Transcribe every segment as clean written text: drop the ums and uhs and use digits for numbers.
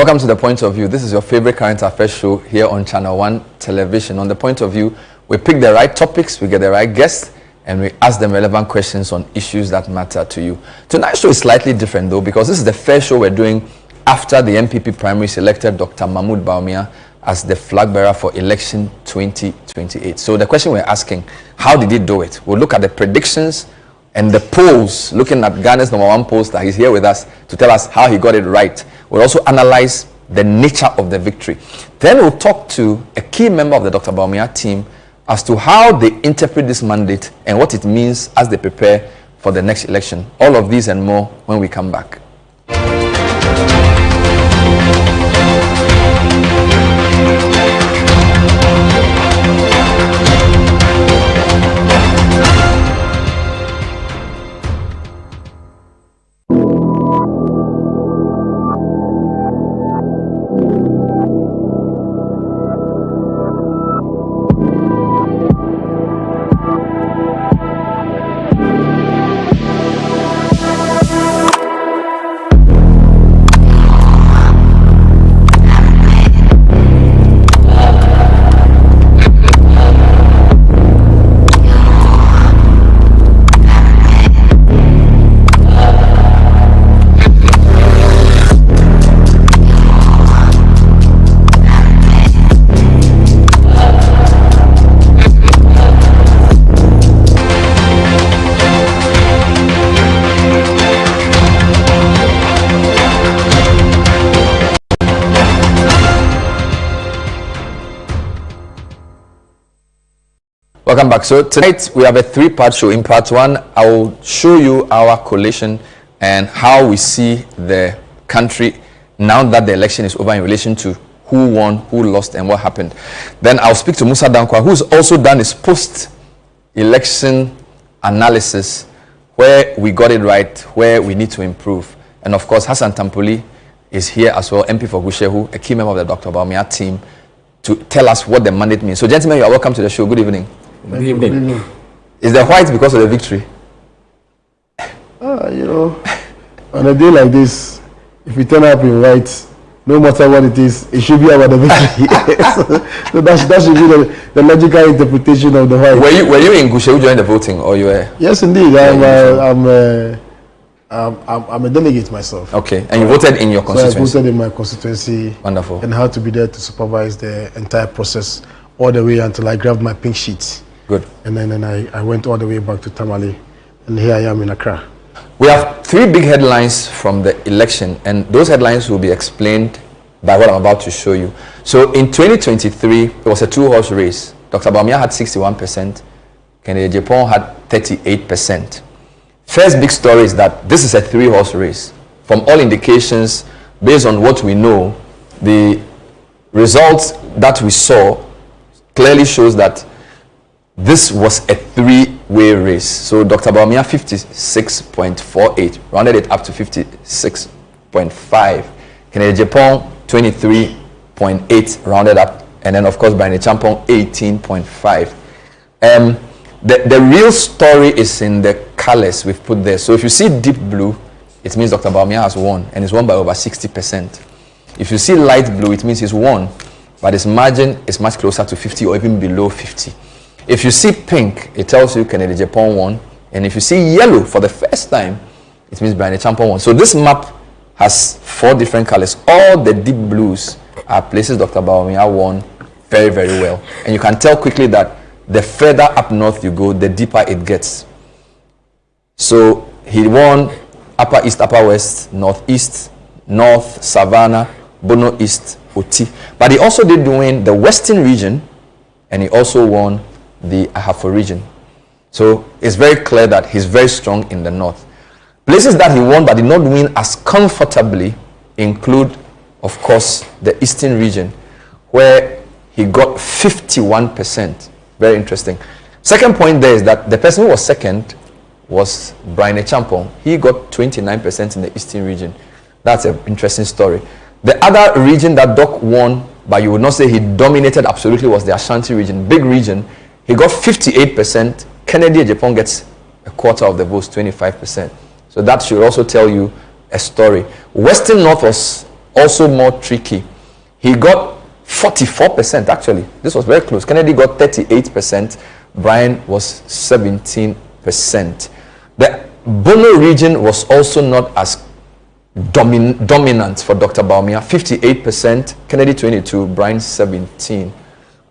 Welcome to The Point of View. This is your favorite current affairs show here on Channel 1 Television. On The Point of View, we pick the right topics, we get the right guests, and we ask them relevant questions on issues that matter to you. Tonight's show is slightly different though, because this is the first show we're doing after the NPP primaries selected Dr. Bawumia as the flag bearer for election 2028. So the question we're asking, how did he do it? We'll look at the predictions and the polls, looking at Ghana's #1 pollster. He's here with us to tell us how he got it right. We'll also analyze the nature of the victory. Then we'll talk to a key member of the Dr. Bawumia team as to how they interpret this mandate and what it means as they prepare for the next election. All of these and more when we come back. Welcome back. So tonight we have a three-part show. In part one, I will show you our collation and how we see the country now that the election is over in relation to who won, who lost, and what happened. Then I'll speak to Musa Dankwa, who's also done his post-election analysis, where we got it right, where we need to improve. And of course, Hassan Tampoli is here as well, MP for Gushehu, a key member of the Dr. Bawumia team, to tell us what the mandate means. So gentlemen, you are welcome to the show. Good evening. Good evening. Is the white because of the victory? You know, on a day like this, if you turn up in white, no matter what it is, it should be about the victory. so that should be the logical interpretation of the white. Were you in Gushehu during the voting, or you were? Yes, indeed. I'm a delegate myself. Okay, and you voted in your constituency? So I voted in my constituency. Wonderful. And had to be there to supervise the entire process all the way until I grabbed my pink sheet. Good. And then I went all the way back to Tamale, and here I am in Accra. We have three big headlines from the election, and those headlines will be explained by what I'm about to show you. So in 2023, it was a two-horse race. Dr. Bawumia had 61%, Kennedy Japan had 38%. First big story is that this is a three-horse race. From all indications, based on what we know, the results that we saw clearly shows that this was a three-way race. So Dr. Bawumia 56.48, rounded it up to 56.5. Kennedy Japan 23.8, rounded up, and then of course Brian Champong 18.5. The real story is in the colors we've put there. So if you see deep blue, it means Dr. Bawumia has won, and he's won by over 60%. If you see light blue, it means he's won, but his margin is much closer to 50 or even below 50. If you see pink, it tells you Kennedy Japan won. And if you see yellow for the first time, it means Brian Champong won. So this map has four different colors. All the deep blues are places Dr. Bawumia won very, very well. And you can tell quickly that the further up north you go, the deeper it gets. So he won Upper East, Upper West, Northeast, North, Savannah, Bono East, Oti. But he also did win the Western region, and he also won the Ahafo region. So it's very clear that he's very strong in the north. Places that he won but did not win as comfortably include, of course, the eastern region, where he got 51%. Very interesting. Second point there is that the person who was second was Brian Champong. He got 29% in the eastern region. That's an interesting story. The other region that Doc won, but you would not say he dominated absolutely, was the Ashanti region, big region. He got 58%. Kennedy Japan gets a quarter of the votes, 25%. So that should also tell you a story. Western North was also more tricky. He got 44% actually. This was very close. Kennedy got 38%. Brian was 17%. The Bono region was also not as dominant for Dr. Bawumia. 58%, Kennedy 22%, Brian 17%.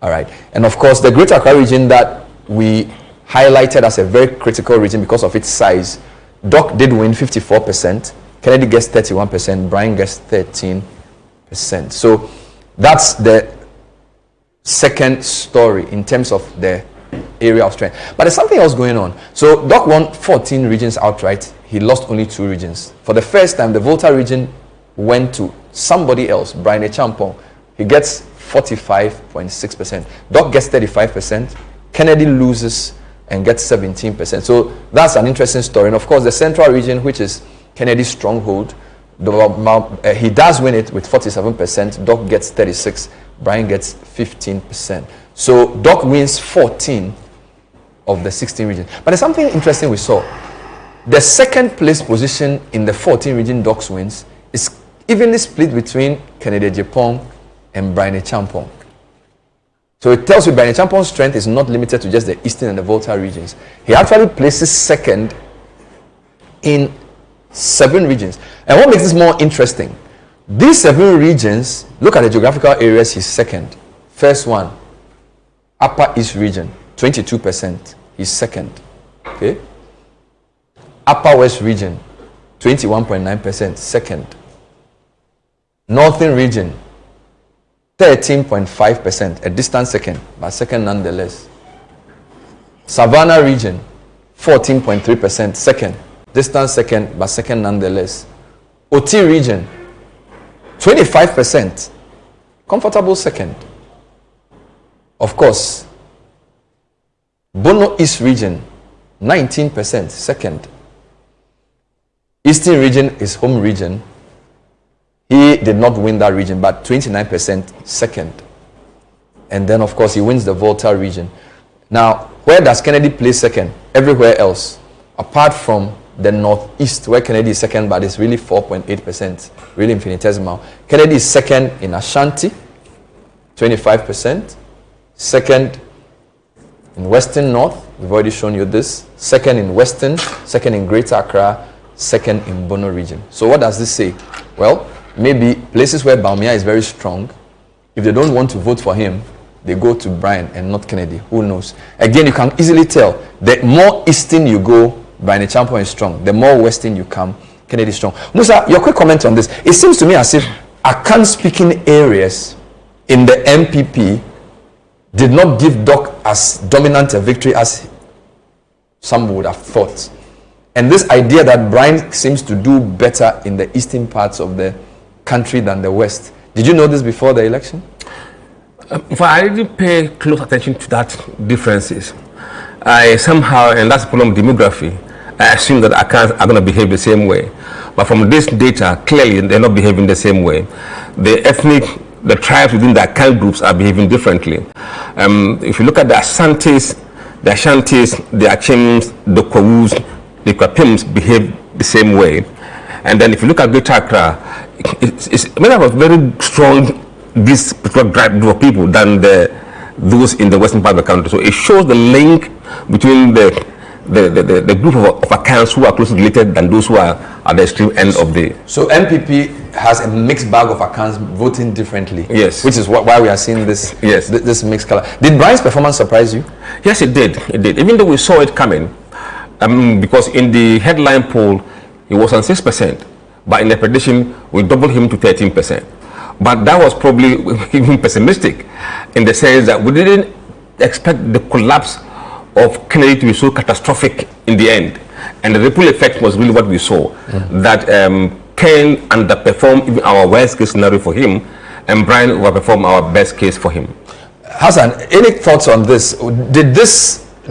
All right. And of course, the Greater Accra region that we highlighted as a very critical region because of its size, Doc did win 54%, Kennedy gets 31%, Brian gets 13%. So that's the second story in terms of the area of strength. But there's something else going on. So Doc won 14 regions outright. He lost only 2 regions. For the first time, the Volta region went to somebody else, Brian Echampong. He gets 45.6%. Doc gets 35%. Kennedy loses and gets 17%. So that's an interesting story. And of course, the Central region, which is Kennedy's stronghold, he does win it with 47%. Doc gets 36%. Brian gets 15%. So Doc wins 14 of the 16 regions. But there's something interesting we saw. The second place position in the 14 region Doc's wins is evenly split between Kennedy Ejapong and Brian Echampong. So it tells you Brian Echampong's strength is not limited to just the Eastern and the Volta regions. He actually places second in 7 regions. And what makes this more interesting, these 7 regions, look at the geographical areas he's second. First one, Upper East region, 22%, he's second. Okay. Upper West region, 21.9%, second. Northern region, 13.5%, a distant second, but second nonetheless. Savannah region, 14.3%, second, distant second, but second nonetheless. Oti region, 25%, comfortable second. Of course, Bono East region, 19%, second. Eastern region is home region. He did not win that region, but 29%, second. And then, of course, he wins the Volta region. Now, where does Kennedy place second? Everywhere else, apart from the Northeast, where Kennedy is second, but it's really 4.8%, really infinitesimal. Kennedy is second in Ashanti, 25%. Second in Western North, we've already shown you this. Second in Western, second in Greater Accra, second in Bono region. So what does this say? Well, maybe places where Bawumia is very strong, if they don't want to vote for him, they go to Brian and not Kennedy. Who knows? Again, you can easily tell. The more eastern you go, Brian Echampong is strong. The more western you come, Kennedy is strong. Musa, your quick comment on this. It seems to me as if Akan-speaking areas in the NPP did not give Doc as dominant a victory as some would have thought. And this idea that Brian seems to do better in the eastern parts of the country than the west. Did you know this before the election? I didn't pay close attention to that differences. I somehow, and that's the problem with demography, I assume that Akans are going to behave the same way. But from this data, clearly they're not behaving the same way. The tribes within the Akan groups are behaving differently. If you look at the Ashantis, the Achims, the Kwawus, the Kwapims behave the same way. And then if you look at Greater Accra, it's made up of very strong, this particular group of people than those in the western part of the country. So it shows the link between the group of Akans who are closely related than those who are at the extreme end of the... So NPP has a mixed bag of Akans voting differently. Yes. Which is why we are seeing this, yes, this mixed color. Did Brian's performance surprise you? Yes, it did. It did. Even though we saw it coming, because in the headline poll, he was on 6%, but in the prediction, we doubled him to 13%. But that was probably even pessimistic in the sense that we didn't expect the collapse of Kennedy to be so catastrophic in the end. And the ripple effect was really what we saw, that Ken underperformed even our worst case scenario for him, and Brian overperformed our best case for him. Hassan, any thoughts on this?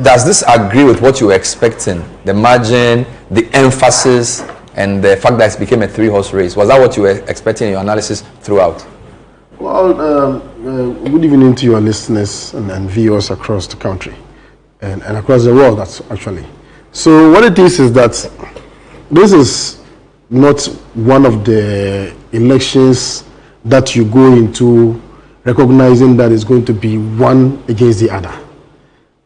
Does this agree with what you were expecting? The margin, the emphasis, and the fact that it became a 3-horse race. Was that what you were expecting in your analysis throughout? Well, good evening to your listeners and viewers across the country and across the world, that's actually. So what it is that this is not one of the elections that you go into recognizing that it's going to be one against the other.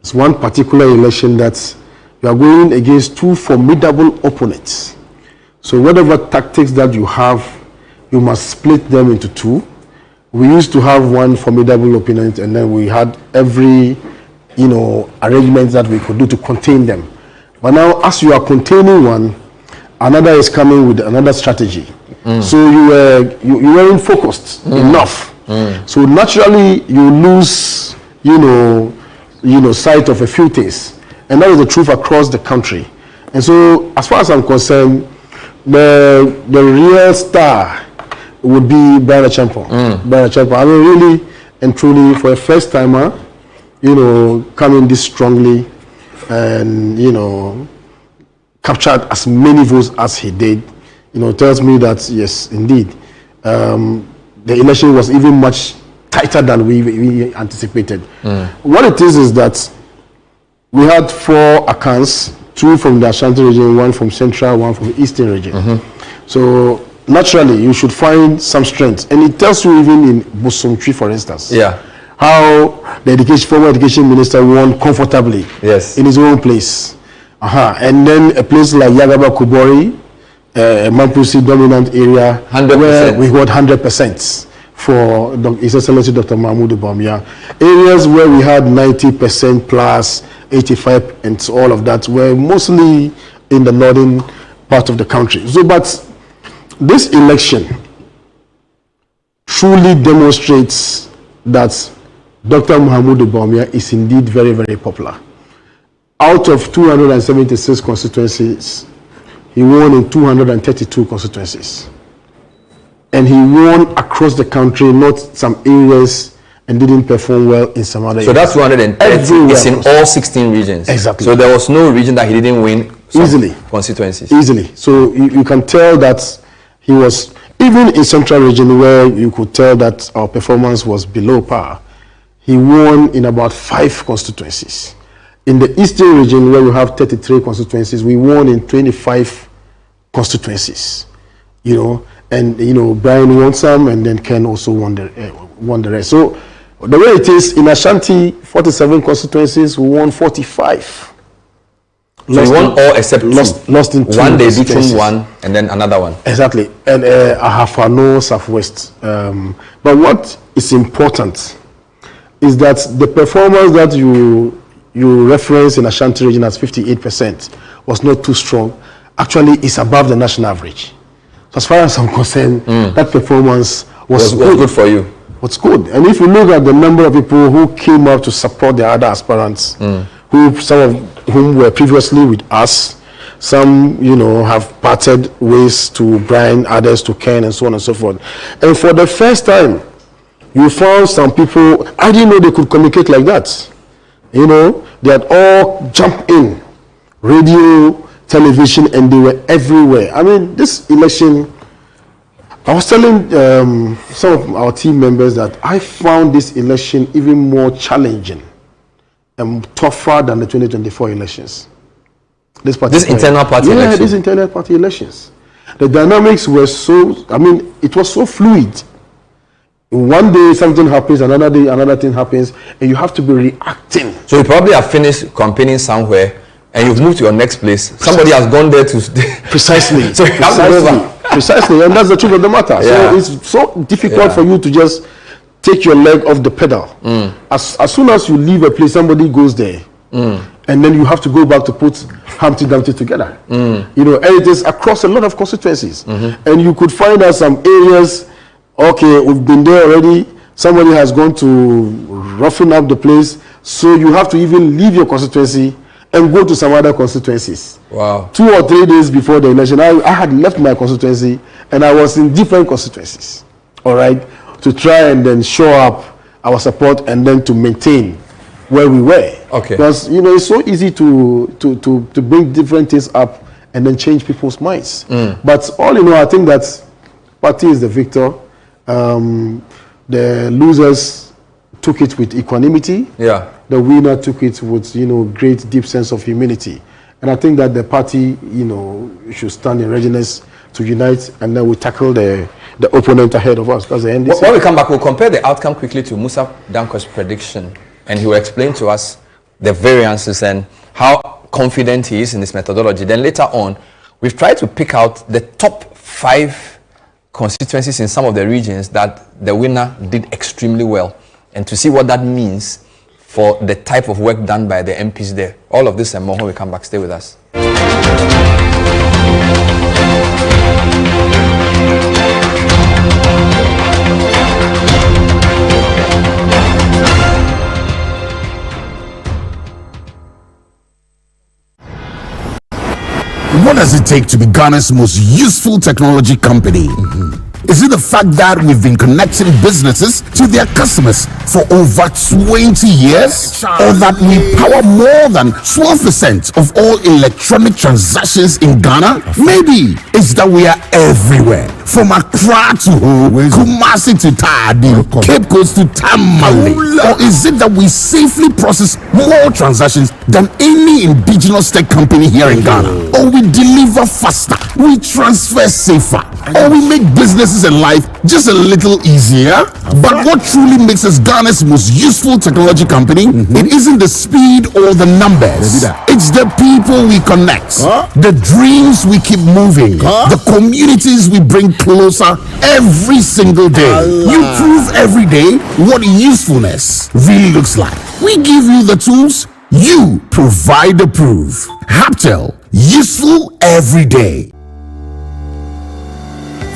It's one particular election that you are going against two formidable opponents. So whatever tactics that you have, you must split them into two. We used to have one formidable opponent, and then we had every, arrangement that we could do to contain them. But now, as you are containing one, another is coming with another strategy. So you weren't focused enough. So naturally, you lose, sight of a few things, and that is the truth across the country. And so, as far as I'm concerned, the real star would be Brian Acheampong. Brian Acheampong, I mean, really and truly, for a first timer, coming this strongly and captured as many votes as he did, tells me that yes, indeed, the election was even much tighter than we anticipated. What it is that we had 4 accounts, 2 from the Ashanti region, 1 from Central, 1 from the Eastern region. So naturally, you should find some strength, and it tells you even in Bosomtwi, for instance, how the former education minister won comfortably in his own place. And then a place like Yagaba Kubori, a Mampusi dominant area, 100%. Where we got 100% for His Excellency Dr. Bawumia. Areas where we had 90% plus 85% and all of that were mostly in the northern part of the country. So, but this election truly demonstrates that Dr. Bawumia is indeed very, very popular. Out of 276 constituencies, he won in 232 constituencies. And he won across the country, not some areas, and didn't perform well in some other areas. So that's 230 is in all 16 regions. Exactly. So there was no region that he didn't win easily. Constituencies. Easily. So you can tell that he was, even in Central region where you could tell that our performance was below par, he won in about 5 constituencies. In the Eastern region, where we have 33 constituencies, we won in 25 constituencies. And Brian won some, and then Ken also won the rest. So the way it is, in Ashanti, 47 constituencies, we won 45. So we won all except 2. Lost in 2. One they beat one, and then another one. Exactly. And Ahafano, Southwest. But what is important is that the performance that you reference in Ashanti region as 58% was not too strong. Actually, it's above the national average. So as far as I'm concerned, that performance was good for you. Was good. And if you look at the number of people who came out to support the other aspirants, some of whom were previously with us, some, have parted ways to Brian, others to Ken, and so on and so forth. And for the first time, you found some people, I didn't know they could communicate like that. They had all jumped in, radio, television, and they were everywhere. I mean, this election, I was telling some of our team members that I found this election even more challenging and tougher than the 2024 elections. This internal party election? Yeah, these internal party elections. The dynamics were it was so fluid. One day something happens, another day another thing happens, and you have to be reacting. So you probably have finished campaigning somewhere, and you've moved to your next place. Somebody has gone there to precisely. So you have to go over. Precisely, and that's the truth of the matter. So it's so difficult for you to just take your leg off the pedal. As soon as you leave a place, somebody goes there, and then you have to go back to put Humpty Dumpty together. And it is across a lot of constituencies, and you could find out some areas. Okay, we've been there already. Somebody has gone to roughen up the place, so you have to even leave your constituency and go to some other constituencies. Wow. 2 or 3 days before the election, I had left my constituency and I was in different constituencies, all right, to try and then show up our support and then to maintain where we were. Okay. Because, it's so easy to bring different things up and then change people's minds. But all in all, I think that party is the victor. The losers took it with equanimity. Yeah. The winner took it with, great deep sense of humility. And I think that the party, should stand in readiness to unite, and then we tackle the opponent ahead of us. Because the NDC. When we come back, we'll compare the outcome quickly to Musa Dankwa's prediction, and he will explain to us the variances and how confident he is in his methodology. Then later on, we've tried to pick out the top 5 constituencies in some of the regions that the winner did extremely well, and to see what that means for the type of work done by the MPs there. All of this and more when we come back. Stay with us. What does it take to be Ghana's most useful technology company? Is it the fact that we've been connecting businesses to their customers for over 20 years? Or that we power more than 12% of all electronic transactions in Ghana? Maybe it's that we are everywhere. From Accra to Kumasi to Tadi, Cape Coast to Tamale. Or is it that we safely process more transactions than any indigenous tech company here in Ghana? Or we deliver faster, we transfer safer, or we make businesses and life just a little easier? But what truly makes us Ghana's most useful technology company, it isn't the speed or the numbers. It's the people we connect, the dreams we keep moving, the communities we bring closer every single day. You prove every day what usefulness really looks like. We give you the tools, you provide the proof. Haptel, useful every day.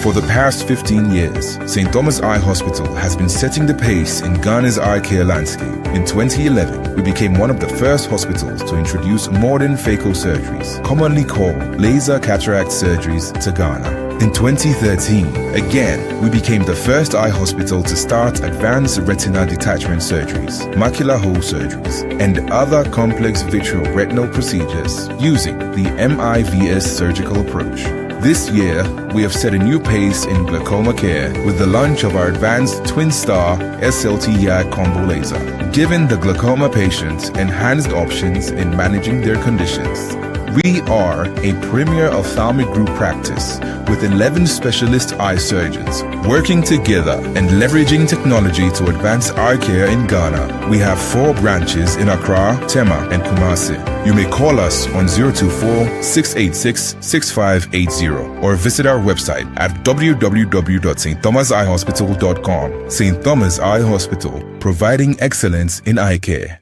For the past 15 years, St. Thomas Eye Hospital has been setting the pace in Ghana's eye care landscape. In 2011, we became one of the first hospitals to introduce modern phaco surgeries, commonly called laser cataract surgeries, to Ghana. In 2013, again, we became the first eye hospital to start advanced retina detachment surgeries, macular hole surgeries, and other complex vitreoretinal procedures using the MIVS surgical approach. This year, we have set a new pace in glaucoma care with the launch of our advanced Twin Star SLT-YAG combo laser, giving the glaucoma patients enhanced options in managing their conditions. We are a premier ophthalmic group practice with 11 specialist eye surgeons working together and leveraging technology to advance eye care in Ghana. We have 4 branches in Accra, Tema, and Kumasi. You may call us on 024-686-6580 or visit our website at www.stthomaseyehospital.com. St. Thomas Eye Hospital, providing excellence in eye care.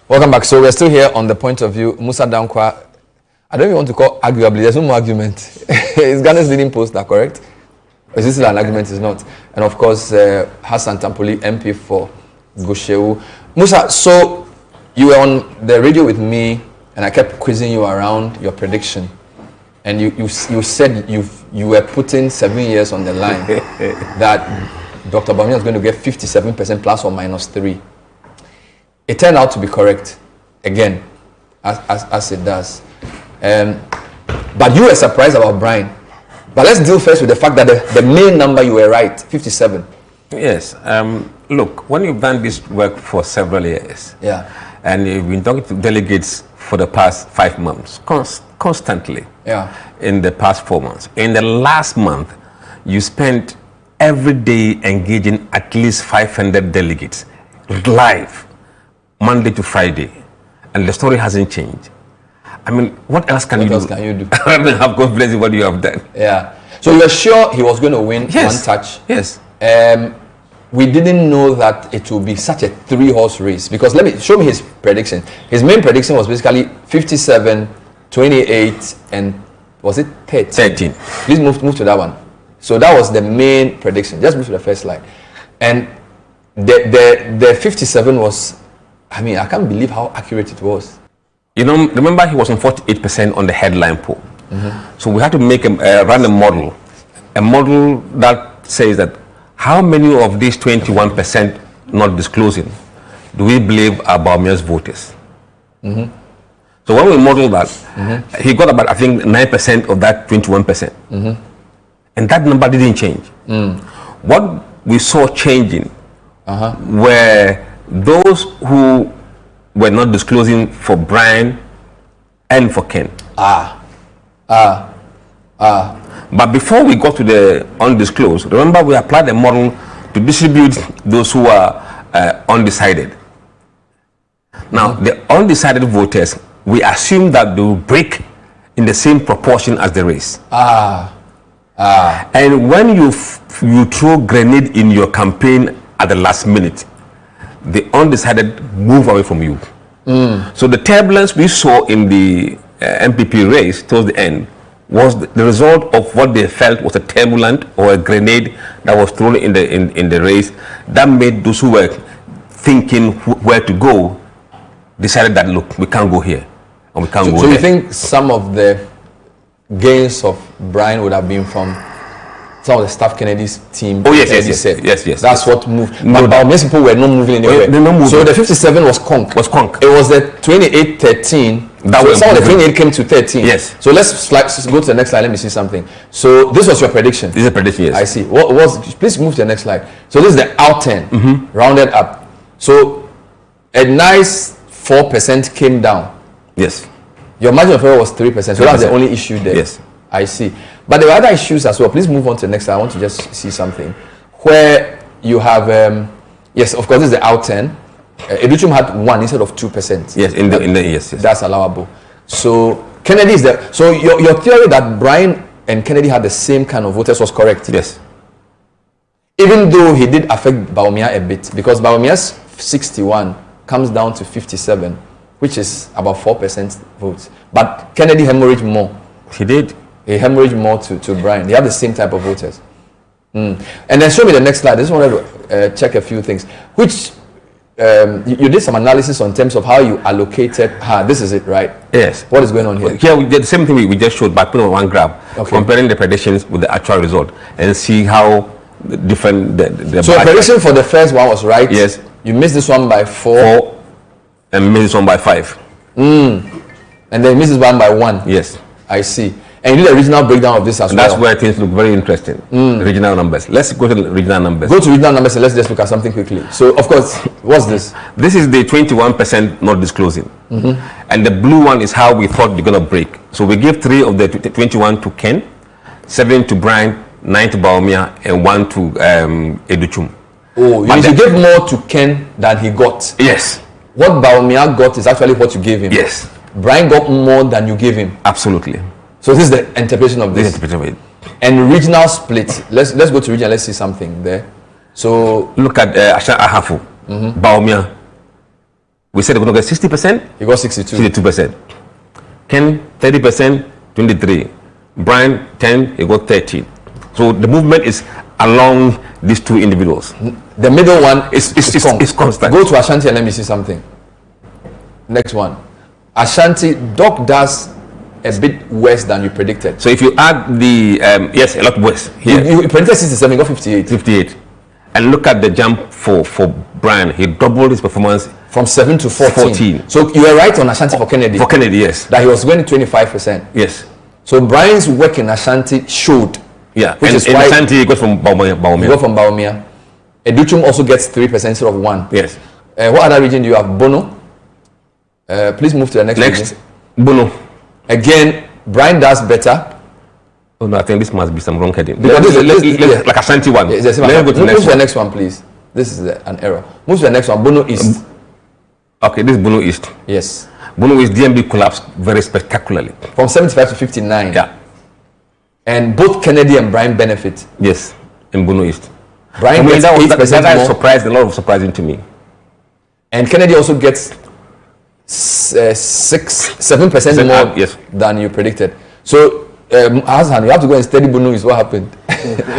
Welcome back. So we're still here on the point of view. Musa Dankwa, I don't even want to call arguably, there's no more argument. Is Ghana's leading poster, correct? Or is this still an argument? It's not. And of course, Hassan Tampoli, MP for Gushewu. Musa, so you were on the radio with me and I kept quizzing you around your prediction. And you said you were putting 7 years on the line that Dr. Bawumia is going to get 57% plus or minus 3. It turned out to be correct, again, as it does. But you were surprised about Brian. But let's deal first with the fact that the main number you were right, 57. Yes. Look, when you've done this work for several years, and you've been talking to delegates for the past 5 months, constantly, in the past 4 months. In the last month, you spent every day engaging at least 500 delegates, live, Monday to Friday, and the story hasn't changed. I mean, what else can you do? Rather than have confidence in what you have done. Yeah. So you were sure he was going to win one touch? Yes. We didn't know that it would be such a 3-horse race, because show me his prediction. His main prediction was basically 57, 28, and was it 13? 13. Please move to that one. So that was the main prediction. Just move to the first slide. And the 57 was, I mean, I can't believe how accurate it was. You know, remember he was on 48% on the headline poll. So we had to make run a model that says that how many of these 21% not disclosing do we believe are Bawumia's voters? So when we modeled that, he got about, I think, 9% of that 21%. and that number didn't change. What we saw changing were those who were not disclosing for Brian and for Ken. But before we got to the undisclosed, remember we applied a model to distribute those who are undecided. Now, the undecided voters, we assume that they will break in the same proportion as the race. And when you throw grenade in your campaign at the last minute, the undecided move away from you. So the turbulence we saw in the NPP race towards the end was the result of what they felt was a turbulent or a grenade that was thrown in the race that made those who were thinking where to go decided that, look, we can't go here and we can't go there. So you think some of the gains of Brian would have been from some of the staff Kennedy's team? Oh yes. That's what moved. But Bawumia's people were not moving anywhere. They're not moving. So the 57 was conk. It was the 28-13. So some of the 28 came to 13. Yes. So let's go to the next slide. Let me see something. So this was your prediction. This is a prediction, yes. I see. What was? Please move to the next slide. So this is the out 10 rounded up. So a nice 4% came down. Yes. Your margin of error was 3%. So that's the only issue there. Yes. I see. But there were other issues as well. Please move on to the next slide. I want to just see something where you have yes, of course, this is the out 10. Educhum had 1 instead of 2%. Yes, in the yes. That's allowable. So Kennedy is there. So your theory that Brian and Kennedy had the same kind of voters was correct. Yes. Even though he did affect Bawumia a bit, because Bawumia's 61 comes down to 57, which is about 4% votes. But Kennedy hemorrhaged more. He did. He hemorrhaged more to Brian. They have the same type of voters. And then show me the next slide. I just wanted to check a few things. Which you did some analysis on terms of how you allocated. This is it, right? Yes. What is going on here? Here we did the same thing we just showed by putting on one graph, comparing the predictions with the actual result, and see how different the so the prediction for the first one was right. Yes. You missed this one by 4. And missed this one by 5. And then you missed this one by 1. Yes. I see. And you did a regional breakdown of this as well. That's where things look very interesting. Regional numbers. Let's go to the regional numbers. Go to regional numbers and let's just look at something quickly. So, of course, what's this? This is the 21% not disclosing. And the blue one is how we thought we're going to break. So we gave 3 of the 21 to Ken, 7 to Brian, 9 to Bawumia, and 1 to Educhum. Oh, you gave more to Ken than he got. Yes. What Bawumia got is actually what you gave him. Yes. Brian got more than you gave him. Absolutely. So this is the interpretation of this. And regional split. Let's go to regional. Let's see something there. So look at Ahafu, Bawumia. We said we're going to get 60%. He got 62%. Ken 30%, 23. Brian 10. He got 13. So the movement is along these two individuals. The middle one is constant. Go to Ashanti and let me see something. Next one. Ashanti, Doc does a bit worse than you predicted. So if you add the yes, a lot worse here. You predicted 67, you got 58. 58. And look at the jump for Brian. He doubled his performance from 7 to 14. So you were right on Ashanti for Kennedy. For Kennedy, yes. That he was going 25%. Yes. So Brian's work in Ashanti showed. Yeah. Which is why Ashanti he got from Bawumia. He got from Bawumia. Educhum also gets 3% instead of 1. Yes. What other region do you have? Bono. Please move to the next region. Bono. Again, Brian does better. Oh no, I think this must be some wrong heading. Because let's like Ashanti one. Let's go to the next one, please. This is an error. Move to the next one. Bono East. Okay, this is Bono East. Yes. Bono East DMB collapsed very spectacularly. From 75 to 59. Yeah. And both Kennedy and Brian benefit. Yes, in Bono East. Brian gets 8% that more. Surprised, a lot of surprising to me. And Kennedy also gets 7% more than you predicted. So, Hassan, you have to go and study Bono East. What happened?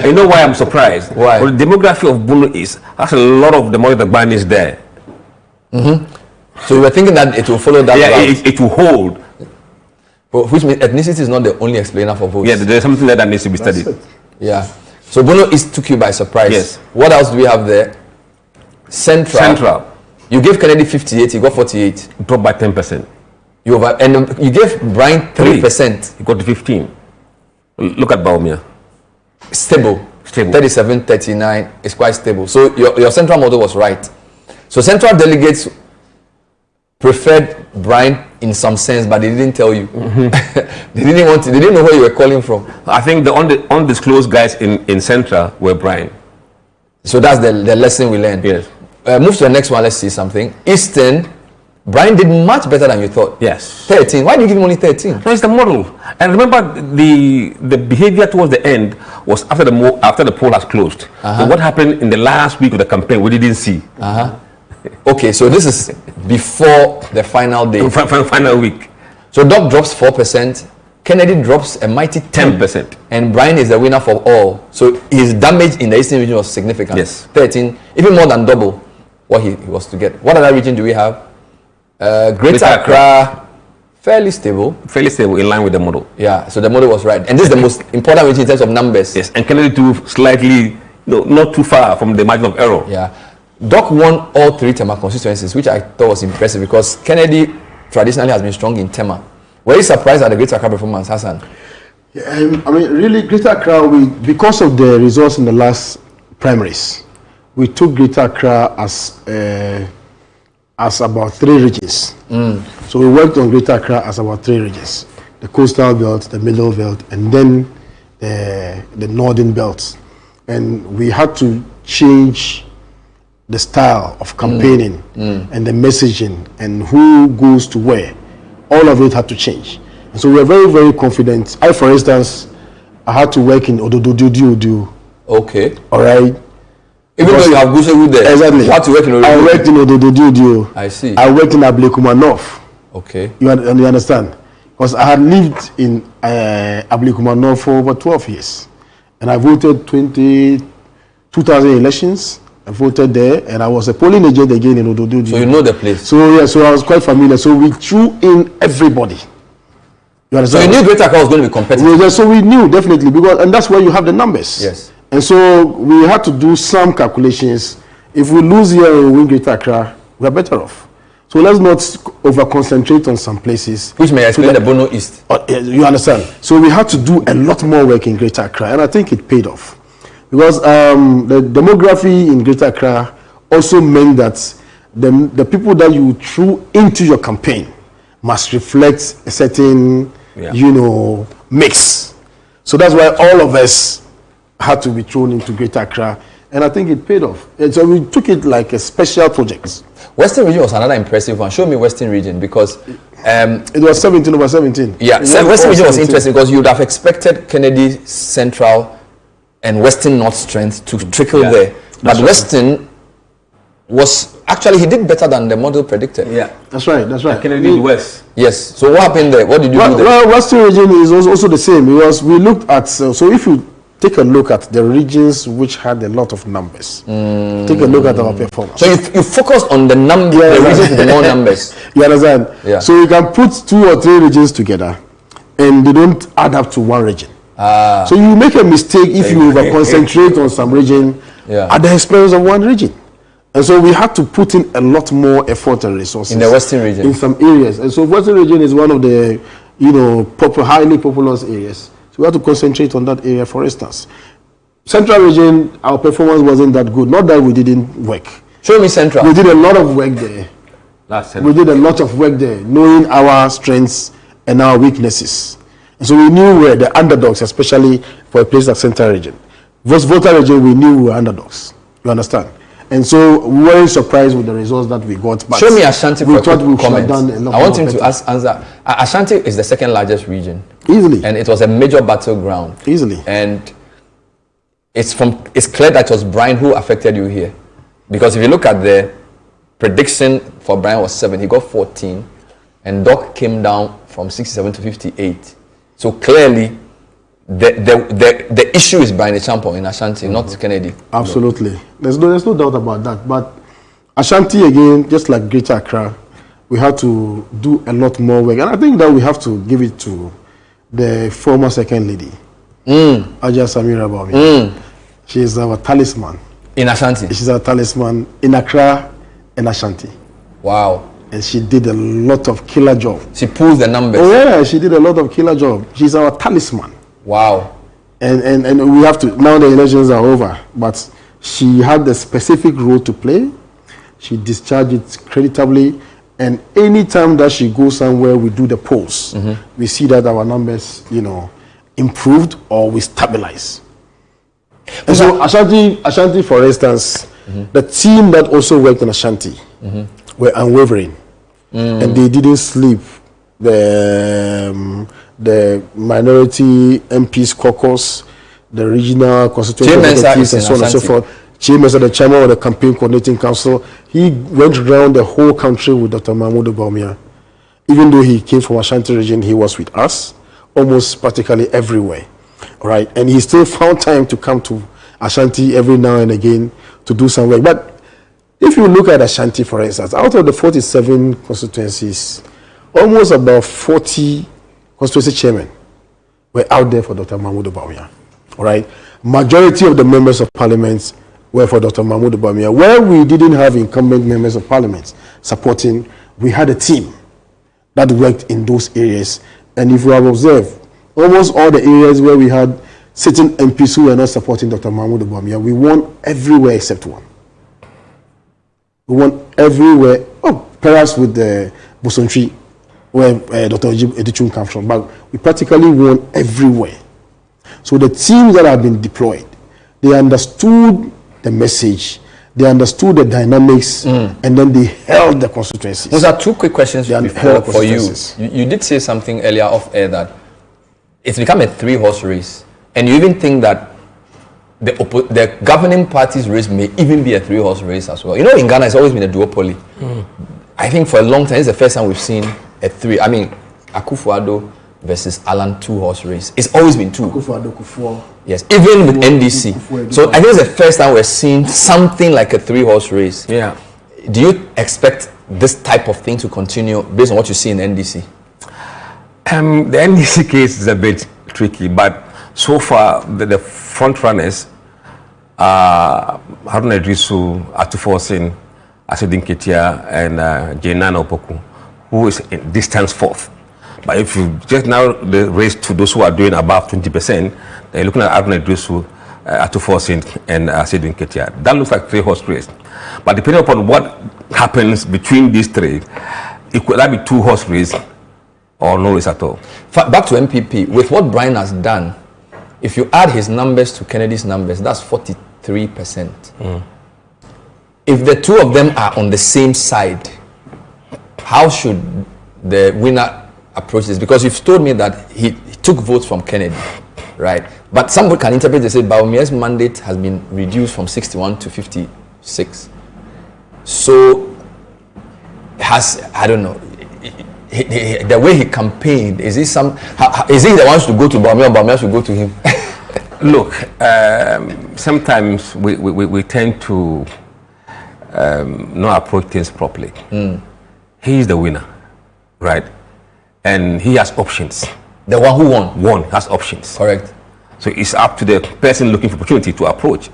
You know why I'm surprised? Why? Well, the demography of Bono East has a lot of the money that Brian is there. So you were thinking that it will follow that route? It will hold. But which means ethnicity is not the only explainer for votes. Yeah, there's something there that needs to be studied. Yeah. So Bono East took you by surprise. Yes. What else do we have there? Central. You gave Kennedy 58, he got 48. Dropped by 10%. And you gave Brian 3%. He got to 15. Look at Bawumia. Stable. Stable. 37, 39 is quite stable. So your central model was right. So central delegates preferred Brian in some sense, but they didn't tell you. They didn't know where you were calling from. I think the undisclosed guys in Central were Brian. So that's the lesson we learned. Yes. Move to the next one. Let's see something. Eastern, Brian did much better than you thought. Yes. 13. Why did you give him only 13? No, it's the model. And remember, the behavior towards the end was after the poll has closed. So what happened in the last week of the campaign, we didn't see. Okay, so this is before the final day. Final week. So Doc drops 4%, Kennedy drops a mighty 10%. and Brian is the winner for all. So his damage in the Eastern region was significant. Yes. 13, even more than double what he was to get. What other region do we have? Greater Accra, fairly stable. Fairly stable, in line with the model. Yeah, so the model was right. And this is the most important region in terms of numbers. Yes, and Kennedy too, slightly, not too far from the margin of error. Yeah. Doc won all 3 Tema constituencies, which I thought was impressive because Kennedy traditionally has been strong in Tema. Were you surprised at the Greater Accra performance, Hassan? Yeah, I mean, really, Greater Accra, because of the results in the last primaries, we took Greater Accra as about 3 regions. So we worked on Greater Accra as about 3 regions: the coastal belt, the middle belt, and then the northern belt. And we had to change the style of campaigning and the messaging and who goes to where. All of it had to change. And so we are very, very confident. I, for instance, I had to work in Odododio. Okay. All right. Even though you have Gusegu there. Exactly. You had to work in Odododio. I worked in Odododio. I see. I worked in Ablekuma North. Okay. You understand? Because I had lived in Ablekuma North for over 12 years. And I voted 2000 elections. I voted there, and I was a polling agent again in Odododio. So you know the place. So yeah, so I was quite familiar. So we threw in everybody. You understand? So you knew Greater Accra was going to be competitive. So we knew definitely, because, and that's where you have the numbers. Yes. And so we had to do some calculations. If we lose here and win Greater Accra, we are better off. So let's not over concentrate on some places. Which may explain the Bono East. You understand? So we had to do a lot more work in Greater Accra, and I think it paid off. Because the demography in Greater Accra also meant that the people that you threw into your campaign must reflect a certain, mix. So that's why all of us had to be thrown into Greater Accra, and I think it paid off. And so we took it like a special project. Western region was another impressive one. Show me Western region, because it was 17/17. Yeah, Western region was interesting because you would have expected Kennedy Central and Western North strength to trickle there. But Western was actually, he did better than the model predicted. Yeah, that's right. Kennedy did West. Yes. So what happened there? What did you do there? Well, Western region is also the same, because we looked at, so if you take a look at the regions which had a lot of numbers, take a look at our performance. So you focused on the number, the regions with the more numbers. You understand? Yeah. So you can put 2 or 3 regions together, and they don't add up to one region. So you make a mistake if you over concentrate on some region at the expense of one region. And so we had to put in a lot more effort and resources in the Western region, in some areas. And so Western region is one of the highly populous areas. So we had to concentrate on that area. For instance, Central region, our performance wasn't that good. Not that we didn't work. Show me Central. We did a lot of work there. We did a lot of work there, knowing our strengths and our weaknesses. And so we knew where the underdogs, especially for a place like Central region. Volta region, we knew we were underdogs. You understand? And so we weren't surprised with the results that we got. But show me Ashanti for a quick comment. I want him to answer. Ashanti is the second largest region. Easily. And it was a major battleground. Easily. And it's clear that it was Brian who affected you here. Because if you look at the prediction for Brian was 7, he got 14. And Doc came down from 67 to 58. So clearly, the issue is Brian Echampo in Ashanti, not Kennedy. Absolutely. There's no doubt about that. But Ashanti, again, just like Greater Accra, we had to do a lot more work. And I think that we have to give it to the former second lady, Aja Samira Bawumia. She is our talisman. In Ashanti? She's our talisman in Accra and Ashanti. Wow. And she did a lot of killer job. She pulls the numbers. Oh yeah, she did a lot of killer job. She's our talisman. Wow. And we have to, now the elections are over, but she had the specific role to play. She discharged it creditably, and anytime that she goes somewhere, we do the polls. We see that our numbers, improved or we stabilize. And so Ashanti, for instance, the team that also worked on Ashanti were unwavering, and they didn't sleep. The minority MPs caucus, the regional constituency committees, and so on and so forth. Chiemesa, the chairman of the campaign coordinating council, he went around the whole country with Dr. Bawumia. Even though he came from Ashanti region, he was with us almost practically everywhere. All right, and he still found time to come to Ashanti every now and again to do some work. But if you look at Ashanti, for instance, out of the 47 constituencies, almost about 40 constituency chairmen were out there for Dr. Bawumia. All right, majority of the members of parliament were for Dr. Bawumia. Where we didn't have incumbent members of parliament supporting, we had a team that worked in those areas. And if you have observed, almost all the areas where we had certain MPs who were not supporting Dr. Bawumia, we won everywhere except one. We won everywhere, perhaps with the Bosontri, where Dr. Edichun comes from, but we practically won everywhere. So the teams that have been deployed, they understood the message, they understood the dynamics, and then they held the constituencies. Those are two quick questions for you. You did say something earlier off air that it's become a three-horse race, and you even think that the governing party's race may even be a three-horse race as well. In Ghana, it's always been a duopoly. I think for a long time, it's the first time we've seen a three. I mean, Akufo-Addo versus Alan two-horse race. It's always been two. Akufo-Addo, Kufuor. Yes, even with NDC. So I think it's the first time we're seeing something like a three-horse race. Yeah. Do you expect this type of thing to continue based on what you see in NDC? The NDC case is a bit tricky, but so far the front runners are Haruna Idrisu, Atufosin, Asedin Ketia, and Jenana Opoku, who is in distance fourth. But if you just now the race to those who are doing above 20%, they're looking at Haruna Idrisu, Atufosin, and Asedin Ketia. That looks like three-horse race. But depending upon what happens between these three, it could either be two-horse race or no race at all. Back to NPP, with what Brian has done, if you add his numbers to Kennedy's numbers, that's 43%. If the two of them are on the same side, how should the winner approach this? Because you've told me that he took votes from Kennedy, right? But somebody can interpret and say Bawumia's mandate has been reduced from 61 to 56. So, I don't know, the way he campaigned, is he the one to go to Bawumia, or Bawumia should go to him? Look, sometimes we tend to not approach things properly. He is the winner, right? And he has options. The one who won? Won has options. Correct. So it's up to the person looking for opportunity to approach.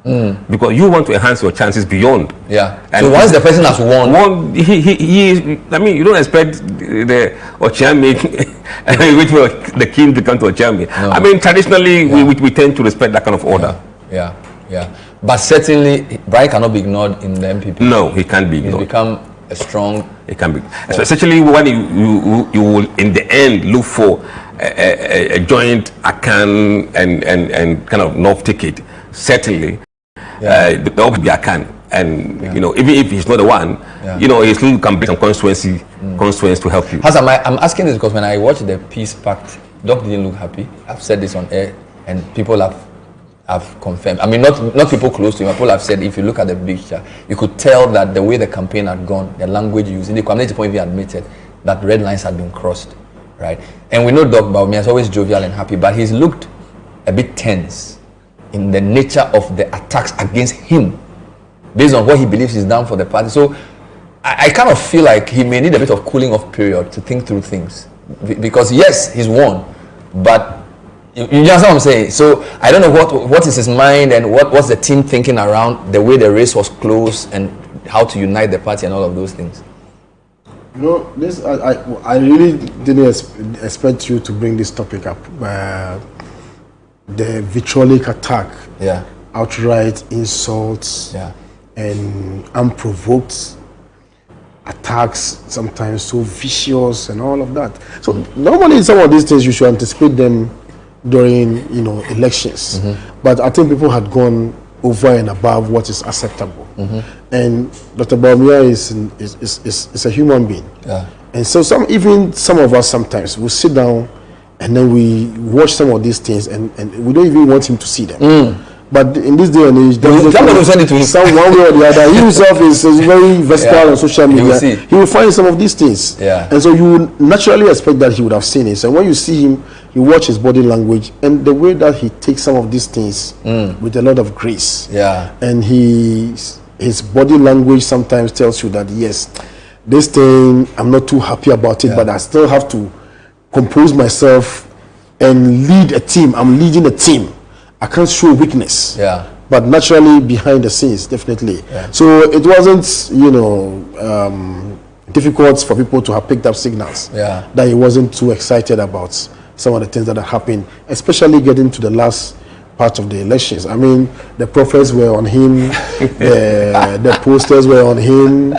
Because you want to enhance your chances beyond. Yeah. And so once the person has won, he is. I mean, you don't expect the Ochiame, the king to come to Ochiame. No. I mean, traditionally, we tend to respect that kind of order. Yeah. But certainly, Brian cannot be ignored in the NPP. No, he can't be ignored. He's become a strong. It can be, especially when you will in the end look for a joint Akan and kind of North ticket. Certainly. The will be Akan, and even if he's not the one, he still can bring some constituency to help you. Hassan, I'm asking this because when I watched the Peace Pact, Doc didn't look happy. I've said this on air, and people have confirmed. I mean, not people close to him. People have said if you look at the picture, you could tell that the way the campaign had gone, the language used, in the community point even admitted that red lines had been crossed, right? And we know Doc Bawumia is always jovial and happy, but he's looked a bit tense in the nature of the attacks against him based on what he believes he's done for the party. So I kind of feel like he may need a bit of cooling off period to think through things, because yes, he's won, but you understand what I'm saying? So I don't know what is his mind and what's the team thinking around the way the race was close and how to unite the party and all of those things. This I really didn't expect you to bring this topic up. the vitriolic attack, Yeah. outright insults, Yeah. and unprovoked attacks, sometimes so vicious and all of that. So normally some of these things you should anticipate them during elections. But I think people had gone over and above what is acceptable. And Dr. Bawumia is a human being. Yeah. And so some of us sometimes will sit down and then we watch some of these things and we don't even want him to see them. But in this day and age, somebody will send it to him. Some one way or the other. He himself is very versatile on social media. He will find some of these things. Yeah. And so you would naturally expect that he would have seen it. So when you see him, you watch his body language and the way that he takes some of these things with a lot of grace. Yeah. And his body language sometimes tells you that, yes, this thing, I'm not too happy about it, but I still have to compose myself and lead a team. I'm leading a team. I can't show weakness. Yeah. But naturally behind the scenes, definitely. Yeah. So it wasn't, difficult for people to have picked up signals that he wasn't too excited about some of the things that are happening, especially getting to the last part of the elections. I mean, the prophets were on him, the posters were on him,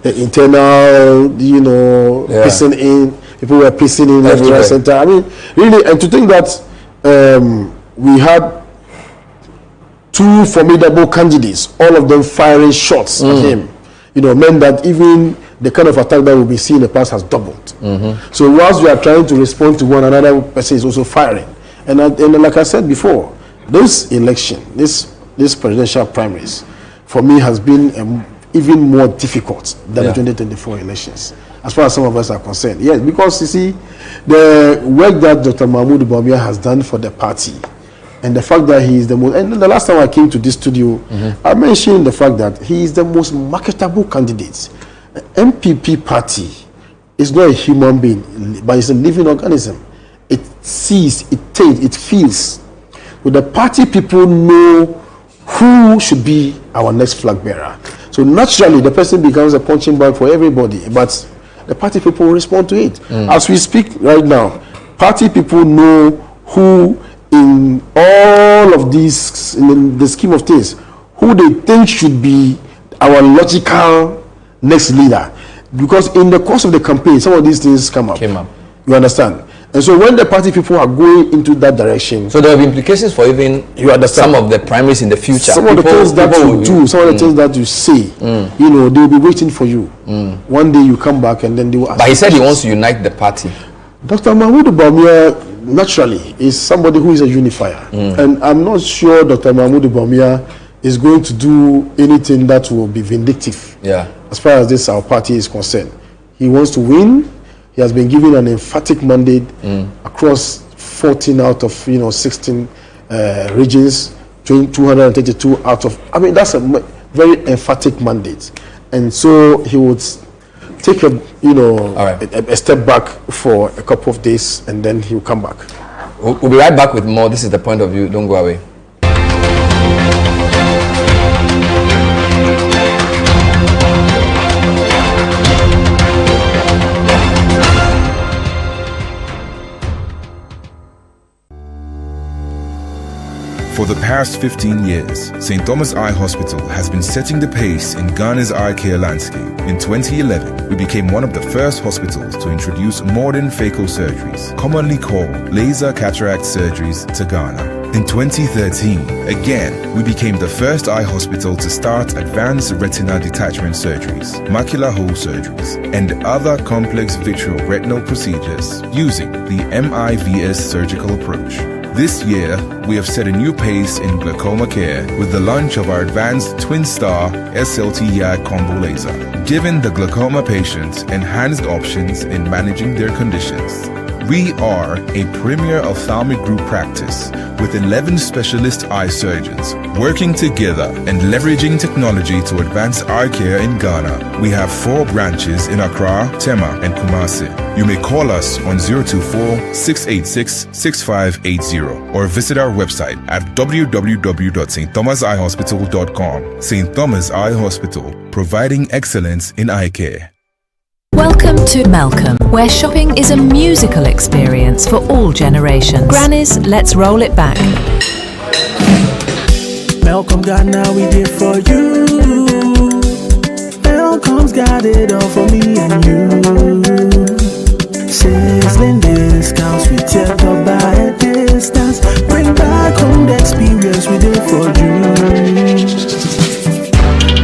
the internal, pissing in, people were pissing in left, right, center. I mean, really, and to think that we had two formidable candidates, all of them firing shots at him, meant that even the kind of attack that will be seen in the past has doubled. So whilst we are trying to respond to one another, person is also firing. And like I said before, this election, this presidential primaries, for me has been even more difficult than the 2024 elections, as far as some of us are concerned. Yes, because you see, the work that Dr. Bawumia has done for the party, and the fact that he is the most, and the last time I came to this studio, I mentioned the fact that he is the most marketable candidate. The NPP party is not a human being, but it's a living organism. It sees, it tastes, it feels. So the party people know who should be our next flag bearer. So naturally, the person becomes a punching bag for everybody, but the party people respond to it. As we speak right now, party people know who, in all of these, in the scheme of things, who they think should be our logical next leader. Because in the course of the campaign, some of these things came up. You understand? And so when the party people are going into that direction, so there will be implications for even some of the primaries in the future. Some of the things that you do, some of the things that you say, they will be waiting for you. One day you come back and then they will ask. But he said he wants to unite the party. Dr. Bawumia naturally is somebody who is a unifier. And I'm not sure Dr. Bawumia is going to do anything that will be vindictive. As far as this our party is concerned. He wants to win. He has been given an emphatic mandate across 14 out of 16 regions, 232 out of. I mean, that's a very emphatic mandate, and so he would take a step back for a couple of days, and then he will come back. We'll be right back with more. This is The Point of View. Don't go away. For the past 15 years, St. Thomas Eye Hospital has been setting the pace in Ghana's eye care landscape. In 2011, we became one of the first hospitals to introduce modern phaco surgeries, commonly called laser cataract surgeries, to Ghana. In 2013, again, we became the first eye hospital to start advanced retina detachment surgeries, macular hole surgeries, and other complex vitreoretinal procedures using the MIVS surgical approach. This year, we have set a new pace in glaucoma care with the launch of our advanced Twin-Star SLT-YAG combo laser, giving the glaucoma patients enhanced options in managing their conditions. We are a premier ophthalmic group practice with 11 specialist eye surgeons working together and leveraging technology to advance eye care in Ghana. We have 4 branches in Accra, Tema, and Kumasi. You may call us on 024-686-6580 or visit our website at www.stthomaseyehospital.com. St. Thomas Eye Hospital, providing excellence in eye care. Welcome Welcome to Malcolm, where shopping is a musical experience for all generations. Granny's, let's roll it back. Malcolm Ghana, we did for you. Malcolm's got it all for me and you. Sizzling discounts, we tear up by a distance. Bring back home the experience we did for you.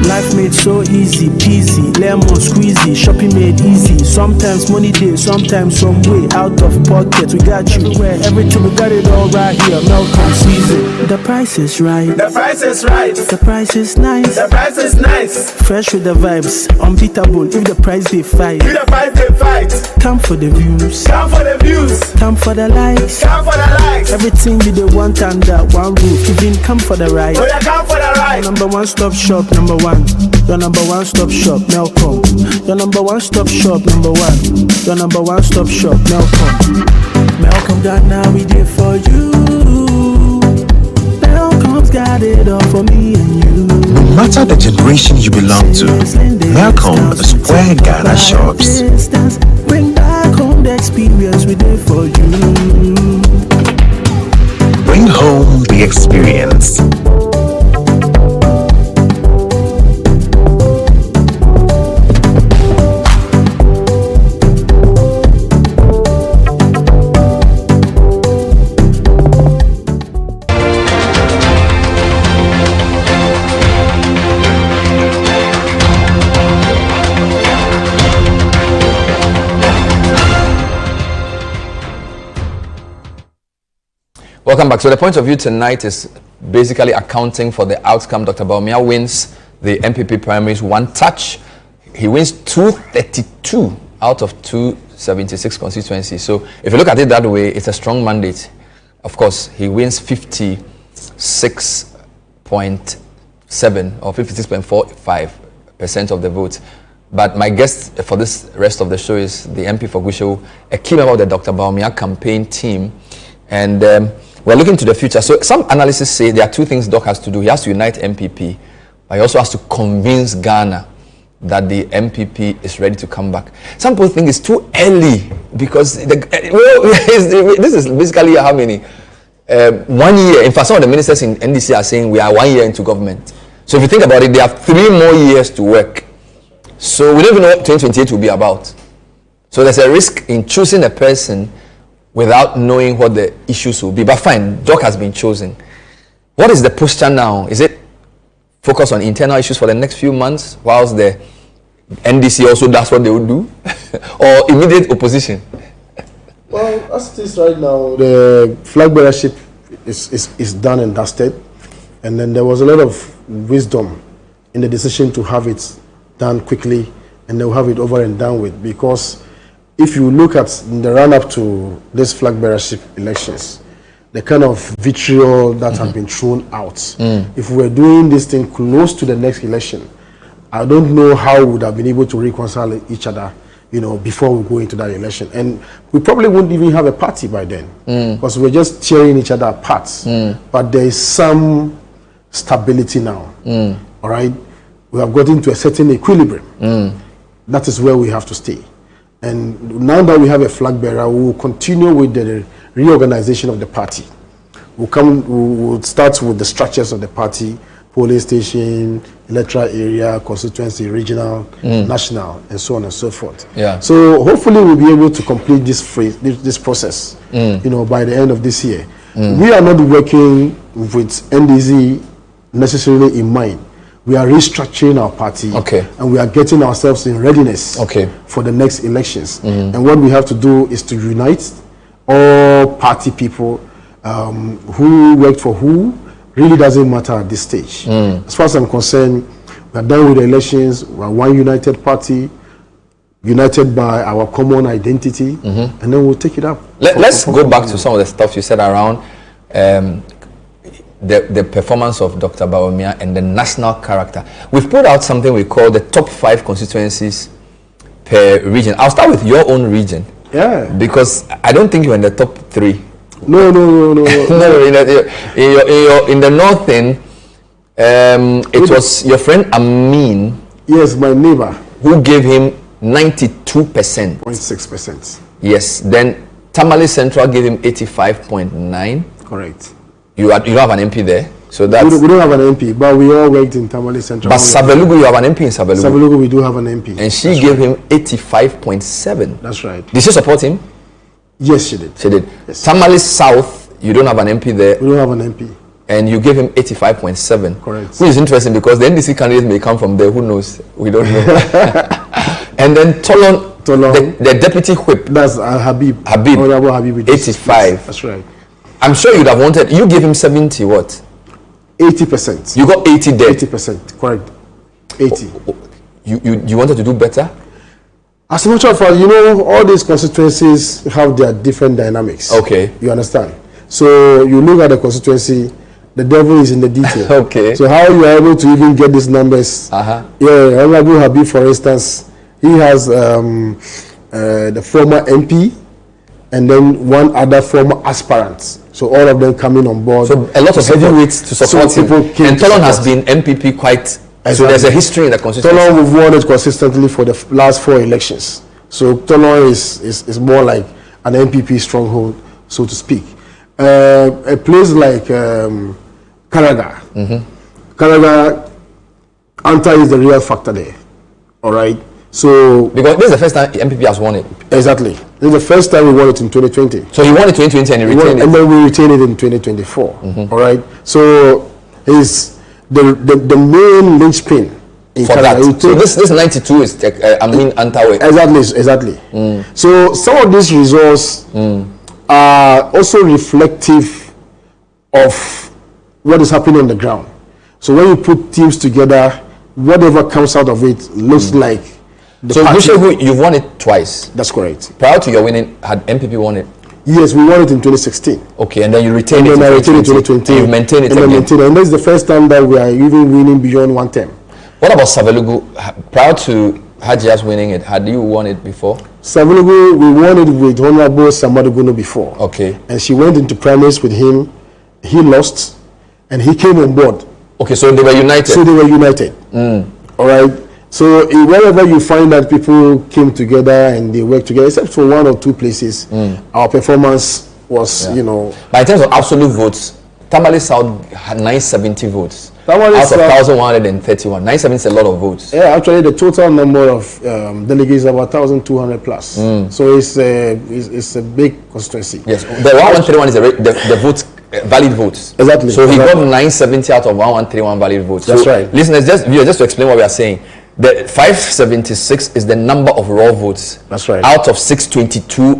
Life made so easy peasy, lemon squeezy, shopping made easy. Sometimes money day, sometimes some way out of pocket. We got you everywhere, everything, we got it all right here. Malcolm season. The price is right. The price is right. The price is nice. The price is nice. Fresh with the vibes, unbeatable. If the price they fight, If the price they fight, come for the views, come for the views, come for the likes, come for the likes. everything you they want under one roof. Even come for the ride. Oh, yeah, come for the ride. Number one stop shop, number one. Your number one stop shop, Malcolm. Your number one stop shop, number one. Your number one stop shop, Malcolm. Malcolm Ghana, we did for you. Malcolm's got it all for me and you. No matter the generation you belong to, Malcolm is where Ghana shops. Bring back home the experience we did for you. Bring home the experience. Welcome back. So the point of view tonight is basically accounting for the outcome. Dr. Bawumia wins the NPP primaries one touch. He wins 232 out of 276 constituencies. So if you look at it that way, it's a strong mandate. Of course, he wins 56.7 or 56.45% of the votes. But my guest for this rest of the show is the MP for Gusau, a key member of the Dr. Bawumia campaign team. And we're looking to the future. So some analysts say there are two things Doc has to do. He has to unite NPP, but he also has to convince Ghana that the NPP is ready to come back. Some people think it's too early because this is basically how many? 1 year. In fact, some of the ministers in NDC are saying we are 1 year into government. So if you think about it, they have 3 more years to work. So we don't even know what 2028 will be about. So there's a risk in choosing a person without knowing what the issues will be. But fine, Doc has been chosen. What is the posture now? Is it focus on internal issues for the next few months, whilst the NDC also does what they would do? Or immediate opposition? Well, as it is right now, the flag bearership is done and dusted. And then there was a lot of wisdom in the decision to have it done quickly and they'll have it over and done with, because if you look at the run-up to this flag bearership elections, the kind of vitriol that has been thrown out, if we were doing this thing close to the next election, I don't know how we would have been able to reconcile each other, before we go into that election. And we probably wouldn't even have a party by then, because we're just tearing each other apart. But there is some stability now. All right, we have gotten to a certain equilibrium. That is where we have to stay. And now that we have a flag bearer, we will continue with the reorganization of the party. We'll start with the structures of the party: polling station, electoral area, constituency, regional, national, and so on and so forth. Yeah. So hopefully we'll be able to complete this process, by the end of this year. We are not working with NDC necessarily in mind. We are restructuring our party, and we are getting ourselves in readiness for the next elections. And what we have to do is to unite all party people who worked for who. Really doesn't matter at this stage. As far as I'm concerned, we are done with the elections. We are one united party, united by our common identity, and then we'll take it up. Let's go back to some of the stuff you said around the performance of Dr. Bawumia and the national character. We've put out something we call the top 5 constituencies per region. I'll start with your own region. Yeah. Because I don't think you're in the top 3. No. No, in the northern, it was your friend Amin. Yes, my neighbor. Who gave him 92%. 0.6%. Yes. Then Tamale Central gave him 85.9. Correct. You don't have an MP there, so that's. We don't have an MP, but we all worked in Tamale Central. But Savelugu, you have an MP in Savelugu. Savelugu, we do have an MP. And she gave him 85.7. That's right. Did she support him? Yes, she did. She did. Yes. Tamale South, you don't have an MP there. We don't have an MP. And you gave him 85.7. Correct. Which is interesting because the NDC candidate may come from there. Who knows? We don't know. And then Tolon, the deputy whip. That's Habib. Honorable Habib. 85. That's right. I'm sure you'd have wanted. You gave him 70 what? 80%. You got 80 there. 80%. Correct. 80. You wanted to do better? As a matter of fact, you know, all these constituencies have their different dynamics. Okay. You understand? So you look at the constituency, the devil is in the detail. Okay. So how you are able to even get these numbers? Yeah, Honorable Habib, for instance, he has the former MP and then one other former aspirant. So all of them coming on board. So a lot of heavyweights to support him. And Tolon has been MPP quite. Exactly. So there's a history in the constituency. Tolon, we've won it consistently for the last 4 elections. So Tolon is more like an MPP stronghold, so to speak. A place like Karaga. Karaga, Anta is the real factor there. All right. So because this is the first time MPP has won it. Exactly. This is the first time we won it in 2020. So he won it in 2020 and he retained it. And then we retained it in 2024. All right. So he's the main linchpin in for Canada. that. So this 92 is Antawe. Exactly. So some of these results are also reflective of what is happening on the ground. So when you put teams together, whatever comes out of it looks like. So you've won it twice. That's correct. Prior to your winning, had MPP won it? Yes, we won it in 2016. Okay, and then you retained it in 2020. You've maintained it again. And that's the first time that we are even winning beyond one term. What about Savelugu? Prior to Hajia's winning it, had you won it before? Savelugu, we won it with Honorable Samaduguno before. Okay. And she went into primaries with him. He lost, and he came on board. Okay, so they were united. All right. So wherever you find that people came together and they worked together, except for 1 or 2 places, our performance was, you know. But in terms of absolute votes, Tamale South had 970 votes. Tamale out South, of 1,131. 970 is a lot of votes. Yeah, actually the total number of delegates is about 1,200 plus. So it's a big constituency. Yes, the 1,131 is the votes. Valid votes. Exactly. So he got 970 out of 1,131 valid votes. That's so right. Listeners, just to explain what we are saying, the 576 is the number of raw votes. That's right. Out of 622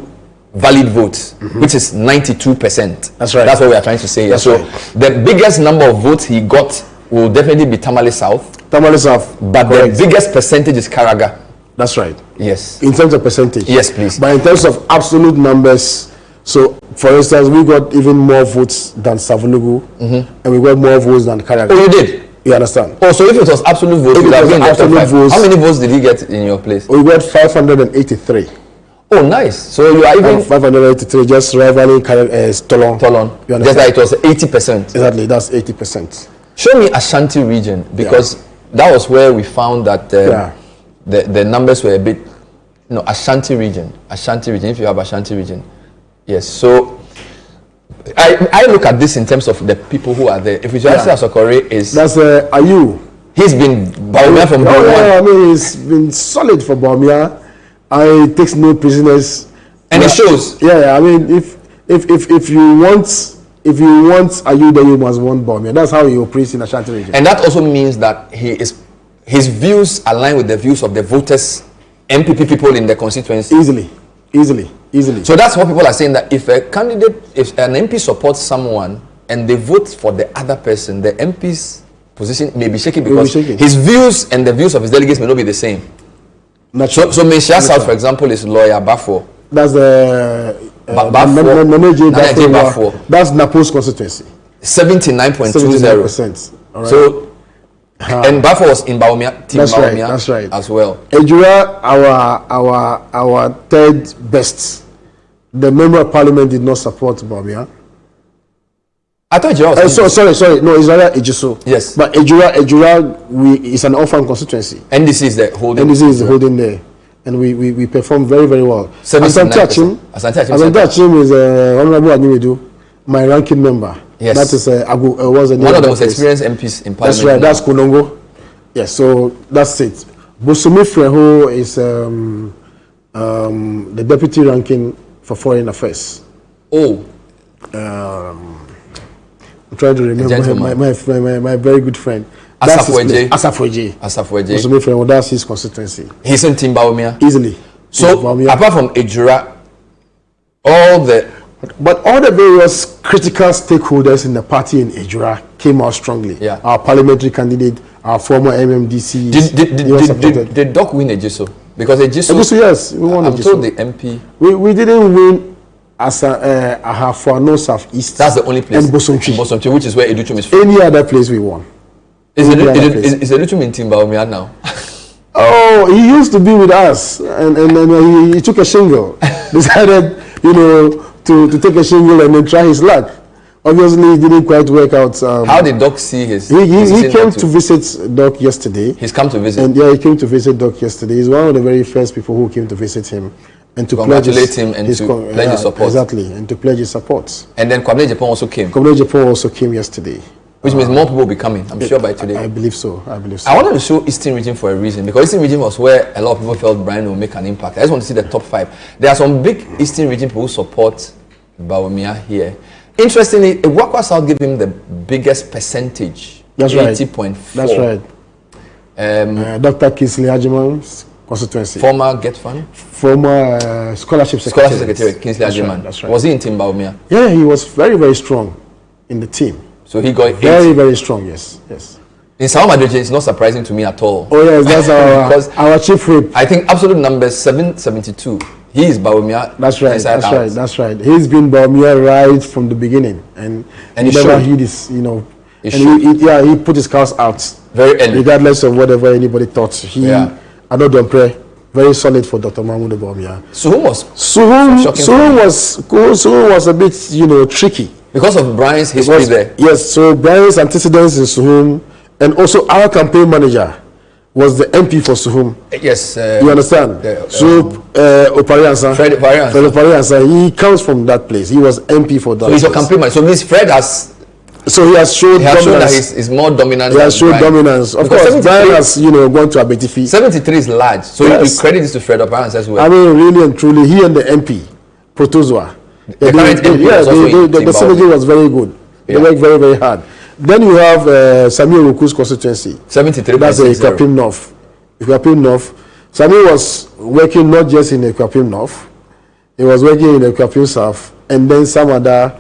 valid votes, which is 92%. That's right. That's what we are trying to say here. That's so right. the biggest number of votes he got will definitely be Tamale South. Tamale South. But correct. The biggest percentage is Karaga. That's right. Yes. In terms of percentage. Yes, please. But in terms of absolute numbers, so for instance, we got even more votes than Savelugu, and we got more votes than Karaga. Oh, you did? You understand? Oh, so if it was absolute votes, you would have been absolute votes. How many votes did he get in your place? We got 583. Oh, nice. So you are even 583, just rivaling Tolon. You understand? Just that it was 80%. Exactly, that's 80%. Show me Ashanti region, because that was where we found that the numbers were a bit. No, Ashanti region. If you have Ashanti region. Yes, so I look at this in terms of the people who are there. If we just say Asokore is... That's Ayu. He's been Bawumia from day one. I mean, he's been solid for Bawumia. He takes no prisoners. And it shows. Yeah, I mean, if you want Ayu, then you must want Bawumia. That's how he operates in Ashanti region. And that also means that his views align with the views of the voters, MPP people in the constituency. Easily. So that's what people are saying, that if an MP supports someone and they vote for the other person, the MP's position may be shaky because his views and the views of his delegates may not be the same. So Menchia South, for example, is lawyer Bafo. That's the Bafo. That's Napo's constituency. 79.20%. Right. So and Bafo was in Bawumia, that's right. as well. Ejura, our third best. The member of parliament did not support Bawumia. I thought Ejura was sorry. No, Israel Ejiso. Yes. But Ejura is an orphan constituency. NDC is the holding. NDC is holding there. and we performed very, very well. 79%. Asante Achim is Honorable Aniwedu, my ranking member. Yes. That is was one of the most experienced MPs in Parliament. That's right. That's Kunongo. Yes. So that's it. Bosumi Freho is the deputy ranking for foreign affairs. Oh. I'm trying to remember my very good friend. Asafweje. Bosumi Freho, that's his constituency. He's in Team Bawumia. Easily. So apart from Ejura, all the various critical stakeholders in the party in Ejura came out strongly. Yeah. Our parliamentary candidate, our former MMDC. Did Doc win Ejiso? Because Ejiso, yes, we won. I'm told the MP. We didn't win as for North South East. That's the only place. And Bosomchi, which is where Educhum is from. Any other place we won. Is Educhum in Team Bawumia now? Oh, he used to be with us, and he took a shingle. Decided, to take a shingle and then try his luck. Obviously, it didn't quite work out. How did Doc see his? He came to visit Doc yesterday. He's come to visit. And yeah, he came to visit Doc yesterday. He's one of the very first people who came to visit him and to congratulate him and to pledge his support. Exactly, and to pledge his support. And then Kwabena Japan also came. Kwabena Japan also came yesterday. Which means more people will be coming, I'm sure, by today. I believe so. I wanted to show Eastern Region for a reason, because Eastern Region was where a lot of people felt Brian will make an impact. I just want to see the top 5. There are some big Eastern Region people who support Bawumia here. Interestingly, Iwakwa South gave him the biggest percentage. That's right. 80.4. That's right. Dr. Kingsley Ajiman's constituency. Former Get Fund? Former Scholarship Secretary. Kingsley Ajiman. That's right. Was he in Team Bawumia? Yeah, he was very, very strong in the team. So he got very, very strong, yes. In Sao Madrid, it's not surprising to me at all. Oh yes, that's our chief whip. I think absolute number 772. He is Bawumia. That's right. He's been Bawumia right from the beginning, and he never hid his, he put his cars out very early, regardless of whatever anybody thought. I know don't pray. Very solid for Dr. Mahmoud Bawumia. Suhum was a bit, tricky. Because of Brian's history there. Yes, so Brian's antecedents in Suhum, and also our campaign manager was the MP for Suhum. Yes. You understand? Opariansa. Fred Opariansa, he comes from that place. He was MP for that. So he's a campaign manager. So means Fred has... So he has shown dominance. Shown that he's more dominant. He has shown dominance. Of course, Brian has, gone to Abetifi. 73 is large. So you credit this to Fred Opariansa as well. I mean, really and truly, he and the MP, Protozua. The synergy was very good. They worked very, very hard. Then you have Samuel Ruku's constituency. 73. That's Equapim North. Samuel was working not just in Equapim North, he was working in Equapim South, and then some other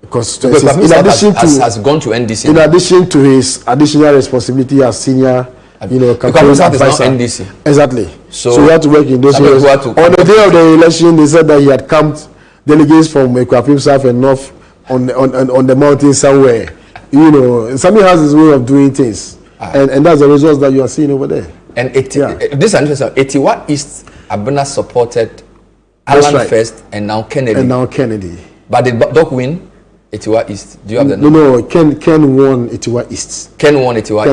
constituencies. In addition has gone to NDC. In addition to his additional responsibility as senior, campaign advisor. NDC. Exactly. So he had to work in those areas. On the day of the election, they said that he had camped delegates from Equapim South and North on the mountain somewhere. Somebody has his way of doing things, and that's the results that you are seeing over there. And this is interesting. Etiwa East, Abena supported Alan first, and now Kennedy. But did Doc win Etiwa East? Do you have the number? No. Ken won Etiwa East. Ken won Etiwa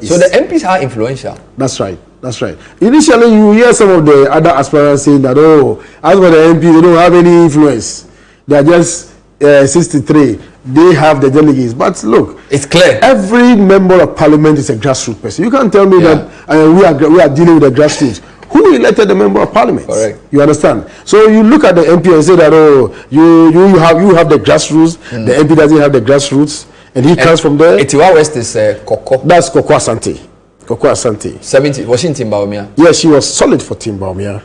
East. So the MPs are influential. That's right. Initially, you hear some of the other aspirants saying that, as for the MP, they don't have any influence. They are just 63. They have the delegates. But look, it's clear. Every member of parliament is a grassroots person. You can't tell me that we are dealing with the grassroots. Who elected the member of parliament? Correct. You understand? So you look at the MP and say that, you have the grassroots. The MP doesn't have the grassroots, and he comes from there. Etiwa West is Koko. That's Koko Asante. 70. Was she in Team Bawumia? Yeah, she was solid for Team Bawumia.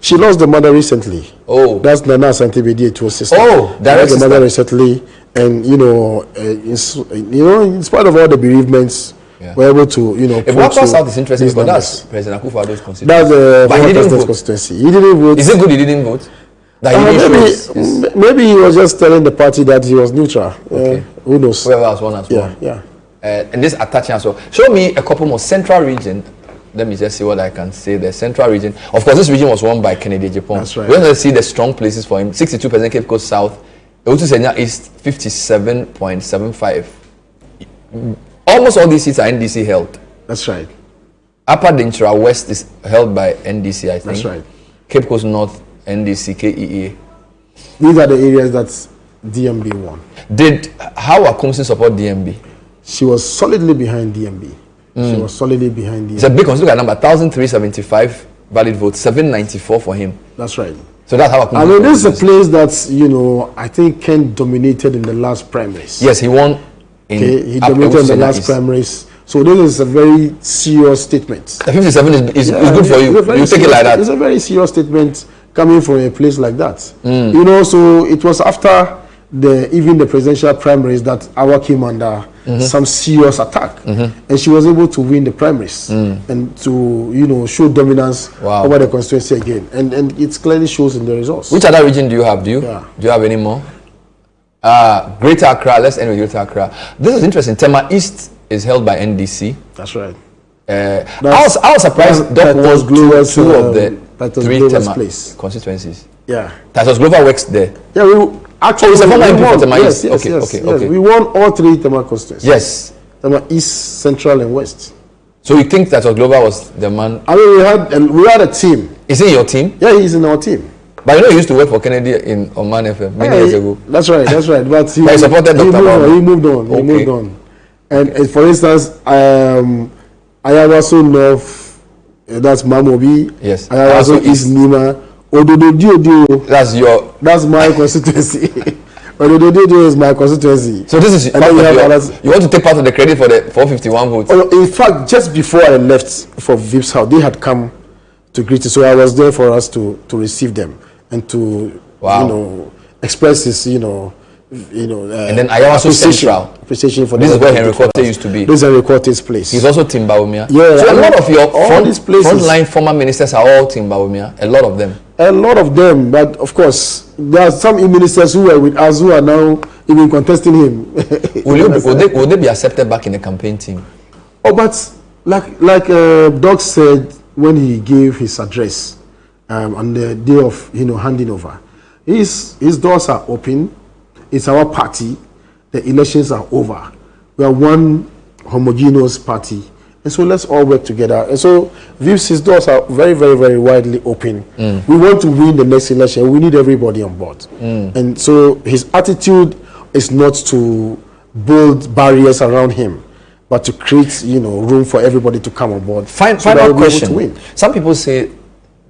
She lost the mother recently. Oh. That's Nana Asante Bedi to her sister. Oh, direct sister. The mother recently, and in spite of all the bereavements, we're able to, Iwakwa South is interesting because that's President Akufo-Addo's constituency. That's the president's constituency. He didn't vote. Is it good he didn't vote? Maybe he was just telling the party that he was neutral. Okay. Who knows? Whoever has won as well. Yeah. And this attaching as well. Show me a couple more. Central region. Let me just see what I can say. The central region. Of course, this region was won by Kennedy Japan. That's right. We're going to see the strong places for him. 62% Cape Coast South. Otusenya East, 57.75. Almost all these seats are NDC held. That's right. Upper Dintra West is held by NDC, I think. That's right. Cape Coast North, NDC, KEA. These are the areas that DMB won. Did Hawa Kumsin support DMB? She was solidly behind DMB. She was solidly behind DMB. It's a big constituency. Look at number 1,375 valid votes, 794 for him. That's right. So that's how I mean, this is a place that, you know, I think Ken dominated in the last primaries. Yes, he won. He dominated in the last primaries. So this is a very serious statement. The 57 is good for you. You take it like that. It's a very serious statement coming from a place like that. You know, so it was after even the presidential primaries that Awa came under some serious attack, and she was able to win the primaries and to, you know, show dominance over the constituency again, and it clearly shows in the results. Which other region do you have? Do you have any more? Greater Accra. Let's end with Greater Accra. This is interesting. Tema East is held by NDC. That's right. I was surprised Doc was two of the three Tema constituencies. Yeah. Titus Glover works there. Yeah, we actually it's a former MP for Tema East. Okay. We won all three Tema constituencies. Yes. Tema East, Central, and West. So you think Titus Glover was the man? I mean, we had a team. Is he in your team? Yeah, he's in our team. But you know, he used to work for Kennedy in Oman FM many years ago. That's right. But he supported Dr. Bawumia. He moved on. And for instance, Ayawaso North, that's Mamobi. Yes. Ayawaso East Nima. Ododo that's my constituency. Ododo is my constituency. So this is you want to take part of the credit for the 451 votes? In fact, just before I left for Vip's house, they had come to greet us. So I was there for us to receive them and to you know, express his and then Ayawaso Central appreciation for this is where Henry Korte used to be. This is Henry Korte's place. He's also Tim Bawumia. Yeah, so a lot of your frontline former ministers are all Tim Bawumia. A lot of them. A lot of them, but of course there are some ministers who were with us who are now even contesting him. Will they be accepted back in the campaign team? Oh, but like Doc said when he gave his address on the day of handing over, his doors are open. It's our party. The elections are over. We are one homogeneous party, and so let's all work together. And so his doors are very, very, very widely open. We want to win the next election. We need everybody on board. And so his attitude is not to build barriers around him, but to create room for everybody to come on board. Final question. Some people say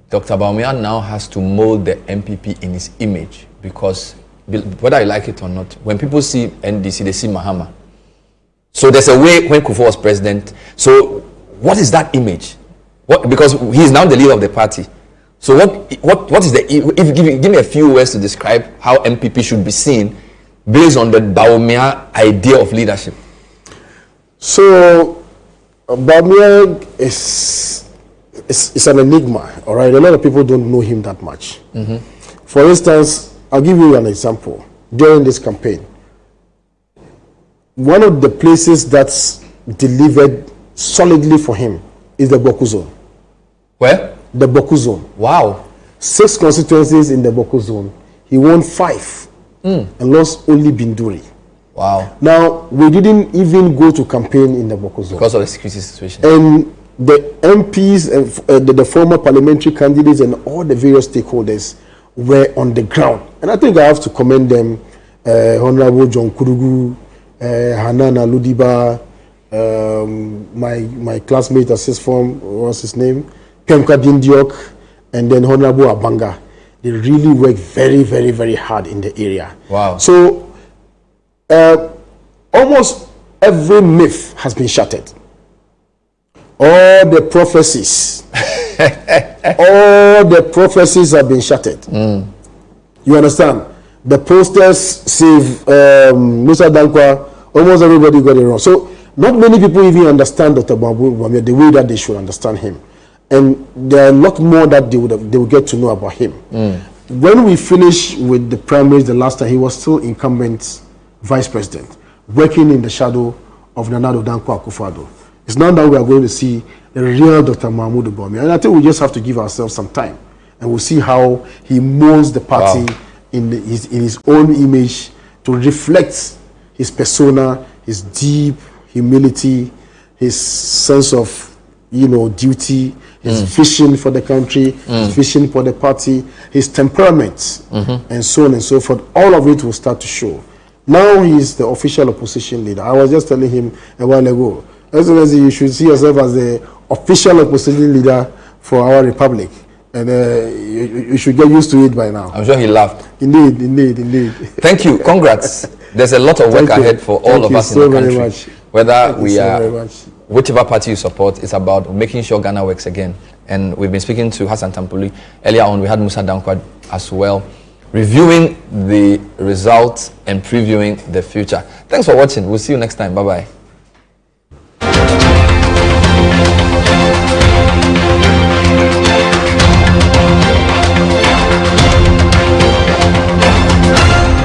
Dr. Bawumia now has to mold the NPP in his image, because whether you like it or not, when people see NDC, they see Mahama. So there's a way when Kufuor was president. So what is that image? Because he is now the leader of the party. So what is give me a few words to describe how NPP should be seen based on the Bawumia idea of leadership? So Bawumia is an enigma, all right? A lot of people don't know him that much. For instance, I'll give you an example. During this campaign, one of the places that's delivered solidly for him is the Boku Zone. Where? The Boku Zone. Wow. 6 constituencies in the Boku Zone. He won 5 and lost only Binduri. Wow. Now, we didn't even go to campaign in the Boku Zone because of the security situation. And the MPs and the former parliamentary candidates and all the various stakeholders were on the ground. And I think I have to commend them. Honorable John Kurugu, Hanana Ludiba, my classmate at sixth form, what's his name? Pemka Dindiok, and then Honorable Abanga. They really worked very, very, very hard in the area. Wow. So almost every myth has been shattered. All the prophecies have been shattered. You understand? The posters save Musa Dankwa. Almost everybody got it wrong. So not many people even understand Dr. Bawumia the way that they should understand him. And there are a lot more that they will get to know about him. When we finished with the primaries the last time, he was still incumbent vice president, working in the shadow of Nana Addo Dankwa Akufo-Addo. It's now that we are going to see the real Dr. Mahmoud Bawumia. And I think we just have to give ourselves some time. And we'll see how he molds the party in his own image to reflect his persona, his deep humility, his sense of duty, his vision for the country, his vision for the party, his temperament, and so on and so forth. All of it will start to show. Now he is the official opposition leader. I was just telling him a while ago, Excellency, you should see yourself as the official opposition leader for our republic. And you should get used to it by now. I'm sure he laughed. Indeed. Thank you. Congrats. There's a lot of work ahead for all of us in the country. Much. Whether we are, whichever party you support, it's about making sure Ghana works again. And we've been speaking to Hassan Tampuli. Earlier on, we had Musa Dankwad as well, reviewing the results and previewing the future. Thanks for watching. We'll see you next time. Bye-bye.